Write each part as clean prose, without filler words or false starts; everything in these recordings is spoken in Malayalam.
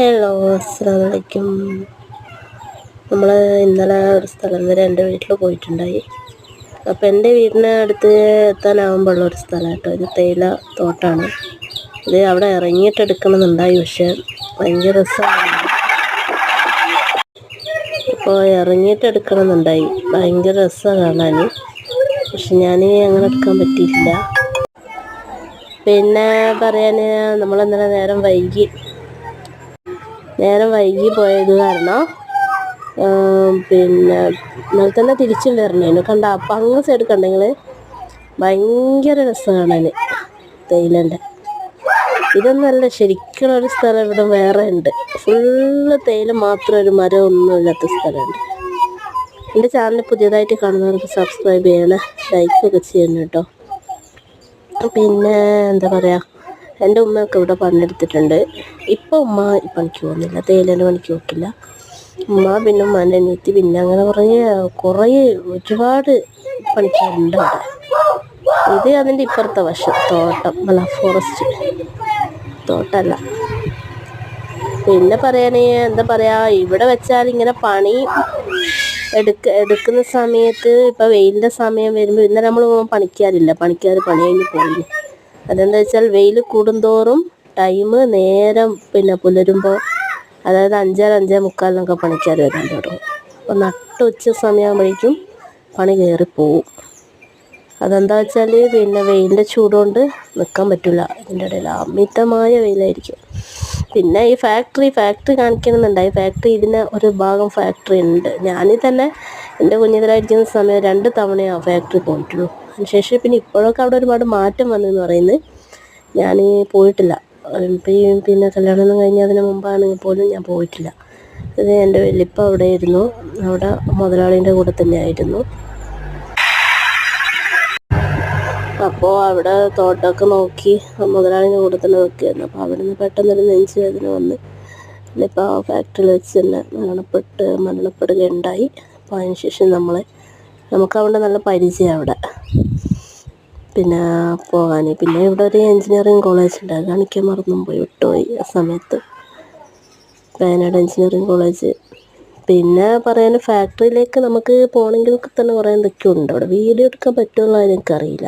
ഹലോ, അസ്സലാമു അലൈക്കും. നമ്മൾ ഇന്നലെ ഒരു സ്ഥലം വരെ എൻ്റെ വീട്ടിൽ പോയിട്ടുണ്ടായി. അപ്പോൾ എൻ്റെ വീടിന് അടുത്ത് എത്താനാവുമ്പോഴുള്ള ഒരു സ്ഥലം കേട്ടോ, ഇത് തേയില തോട്ടമാണ്. ഇത് അവിടെ ഇറങ്ങിയിട്ട് എടുക്കണമെന്നുണ്ടായി, പക്ഷേ ഭയങ്കര രസമാണ്. അപ്പോൾ ഇറങ്ങിയിട്ട് എടുക്കണമെന്നുണ്ടായി, ഭയങ്കര രസമാണ് കാണാൻ. പക്ഷെ ഞാൻ അങ്ങനെ എടുക്കാൻ പറ്റിയില്ല. പിന്നെ പറയാൻ, നമ്മളിന്നലെ നേരം വൈകി പോയത് കാരണം പിന്നെ ഇന്നലെ തന്നെ തിരിച്ചും വരണേനു. കണ്ട അപ്പം അങ്ങ് സൈഡ് കണ്ടെങ്കിൽ ഭയങ്കര രസം കാണാൻ തേയിലേൻ്റെ. ഇതൊന്നല്ല, ശരിക്കുള്ളൊരു സ്ഥലം ഇവിടെ വേറെ ഉണ്ട്. ഫുള്ള് തേയില മാത്രം, ഒരു മരം ഒന്നും ഇല്ലാത്ത സ്ഥലമുണ്ട്. എൻ്റെ ചാനൽ പുതിയതായിട്ട് കാണുന്നവർക്ക് സബ്സ്ക്രൈബ് ചെയ്യണം, ലൈക്കൊക്കെ ചെയ്യണം കേട്ടോ. പിന്നെ എന്താ പറയുക, എൻ്റെ ഉമ്മയൊക്കെ ഇവിടെ പണിയെടുത്തിട്ടുണ്ട്. ഇപ്പോൾ ഉമ്മ പണിക്ക് പോകുന്നില്ല, തേയിലേൻ്റെ പണിക്ക് പോക്കില്ല. ഉമ്മ പിന്നെ ഉമ്മാൻ്റെ അനിയത്തി, പിന്നെ അങ്ങനെ കുറേ ഒരുപാട് പണിക്കാരുണ്ട് അവിടെ. ഇത് അതിൻ്റെ ഇപ്പുറത്തെ വശം തോട്ടം, അല്ല ഫോറസ്റ്റ് തോട്ടമല്ല. പിന്നെ പറയാൻ എന്താ പറയുക, ഇവിടെ വെച്ചാൽ ഇങ്ങനെ പണി എടുക്കുന്ന സമയത്ത്, ഇപ്പോൾ വെയിലിൻ്റെ സമയം വരുമ്പോൾ, ഇന്നലെ നമ്മൾ പണിക്കാർ പണി കഴിഞ്ഞ് പോയി. അതെന്താ വെച്ചാൽ വെയിൽ കൂടുന്തോറും നേരം പിന്നെ പുലരുമ്പോൾ, അതായത് 5:45 പണിക്കാർ വരാൻ തുടങ്ങും. അപ്പോൾ ഉച്ച സമയമാകുമ്പോഴേക്കും പണി കയറിപ്പോവും. അതെന്താ വെച്ചാൽ പിന്നെ വെയിലിൻ്റെ ചൂടുകൊണ്ട് നിൽക്കാൻ പറ്റില്ല, ഇതിൻ്റെ ഇടയിൽ അമിതമായ വെയിലായിരിക്കും. പിന്നെ ഈ ഫാക്ടറി കാണിക്കണമെന്നുണ്ടായി. ഇതിന് ഒരു ഭാഗം ഫാക്ടറി ഉണ്ട്. ഞാനിൽ തന്നെ എൻ്റെ കുഞ്ഞിതരായിരിക്കുന്ന സമയം 2 തവണയാണ് ഫാക്ടറി പോയിട്ടുള്ളൂ. അതിനുശേഷം പിന്നെ ഇപ്പോഴൊക്കെ അവിടെ ഒരുപാട് മാറ്റം വന്നെന്ന് പറയുന്നത്. ഞാൻ പോയിട്ടില്ല. പിന്നെ കല്യാണം കഴിഞ്ഞതിന് മുമ്പാണെങ്കിൽ പോലും ഞാൻ പോയിട്ടില്ല. അത് എൻ്റെ വല്യപ്പ അവിടെ ആയിരുന്നു, അവിടെ മുതലാളീൻ്റെ കൂടെ തന്നെ ആയിരുന്നു. അപ്പോൾ അവിടെ തോട്ടമൊക്കെ നോക്കി മുതലാളിൻ്റെ കൂടെ തന്നെ നിൽക്കുകയായിരുന്നു. അപ്പോൾ അവിടെ നിന്ന് പെട്ടെന്നൊരു നെഞ്ചുവേദന വന്ന് ഇപ്പോൾ ആ ഫാക്ടറിയിൽ വെച്ച് തന്നെ മരണപ്പെടുകയുണ്ടായി. അപ്പോൾ അതിനുശേഷം നമുക്ക് അവിടെ നല്ല പരിചയം അവിടെ പിന്നെ പോകാൻ. പിന്നെ ഇവിടെ ഒരു എൻജിനീയറിങ് കോളേജ് ഉണ്ട്, അത് കാണിക്കാൻ വിട്ടുപോയി ആ സമയത്ത്, വയനാട് എൻജിനീയറിങ് കോളേജ്. പിന്നെ പറയാൻ, ഫാക്ടറിയിലേക്ക് നമുക്ക് പോകണമെങ്കിലൊക്കെ തന്നെ കുറേ എന്തൊക്കെയോ ഉണ്ട് അവിടെ. വീഡിയോ എടുക്കാൻ പറ്റുമോ എനിക്കറിയില്ല.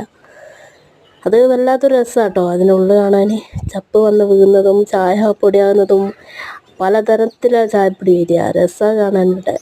അത് വല്ലാത്തൊരു രസമാണ് കേട്ടോ അതിനുള്ളിൽ കാണാൻ. ചപ്പ് വന്ന് വീഴുന്നതും ചായ പൊടിയാകുന്നതും പലതരത്തിലാണ് ചായപ്പൊടി വരിക, രസമാണ് കാണാനിവിടെ.